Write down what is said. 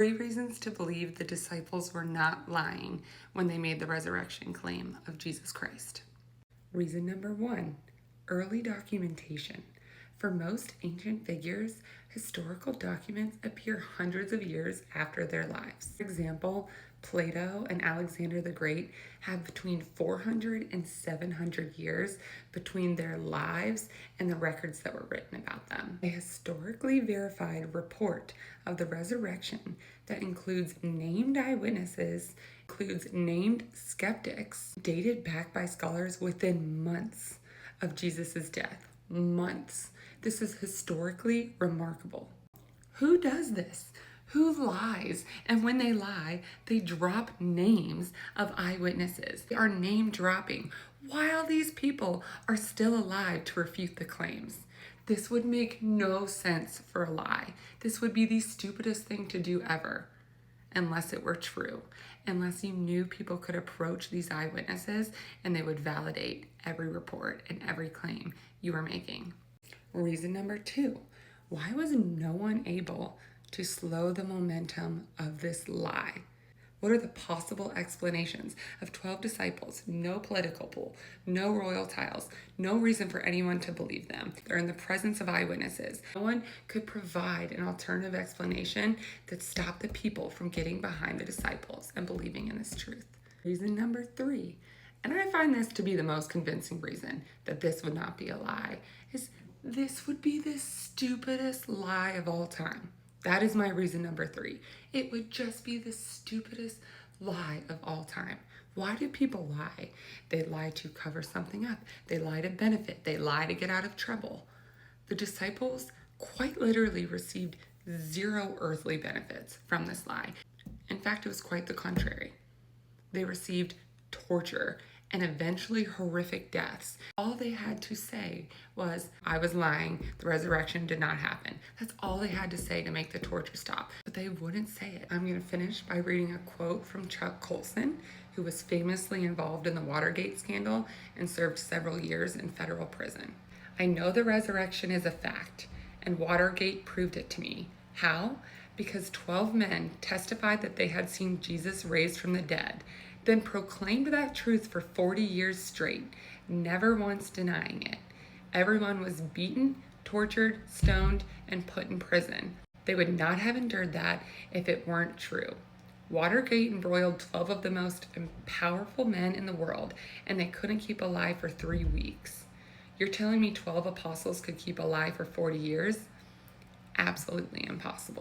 Three reasons to believe the disciples were not lying when they made the resurrection claim of Jesus Christ. Reason number one, early documentation. For most ancient figures, historical documents appear hundreds of years after their lives. For example, Plato and Alexander the Great have between 400 and 700 years between their lives and the records that were written about them. A historically verified report of the resurrection that includes named eyewitnesses, includes named skeptics, dated back by scholars within months of Jesus' death. Months. This is historically remarkable. Who does this? Who lies? And when they lie, they drop names of eyewitnesses. They are name dropping while these people are still alive to refute the claims. This would make no sense for a lie. This would be the stupidest thing to do ever, unless it were true. Unless you knew people could approach these eyewitnesses and they would validate every report and every claim you were making. Reason number two, why was no one able to slow the momentum of this lie? What are the possible explanations of 12 disciples, no political pull, no royal ties, no reason for anyone to believe them? They're in the presence of eyewitnesses. No one could provide an alternative explanation that stopped the people from getting behind the disciples and believing in this truth. Reason number three, and I find this to be the most convincing reason that this would not be a lie, is this would be the stupidest lie of all time. That is my reason number three. It would just be the stupidest lie of all time. Why do people lie? They lie to cover something up. They lie to benefit. They lie to get out of trouble. The disciples quite literally received zero earthly benefits from this lie. In fact, it was quite the contrary. They received torture and eventually horrific deaths. All they had to say was, I was lying, the resurrection did not happen. That's all they had to say to make the torture stop, but they wouldn't say it. I'm gonna finish by reading a quote from Chuck Colson, who was famously involved in the Watergate scandal and served several years in federal prison. I know the resurrection is a fact, and Watergate proved it to me. How? Because 12 men testified that they had seen Jesus raised from the dead, then proclaimed that truth for 40 years straight, never once denying it. Everyone was beaten, tortured, stoned, and put in prison. They would not have endured that if it weren't true. Watergate embroiled 12 of the most powerful men in the world, and they couldn't keep alive for 3 weeks. You're telling me 12 apostles could keep alive for 40 years? Absolutely impossible.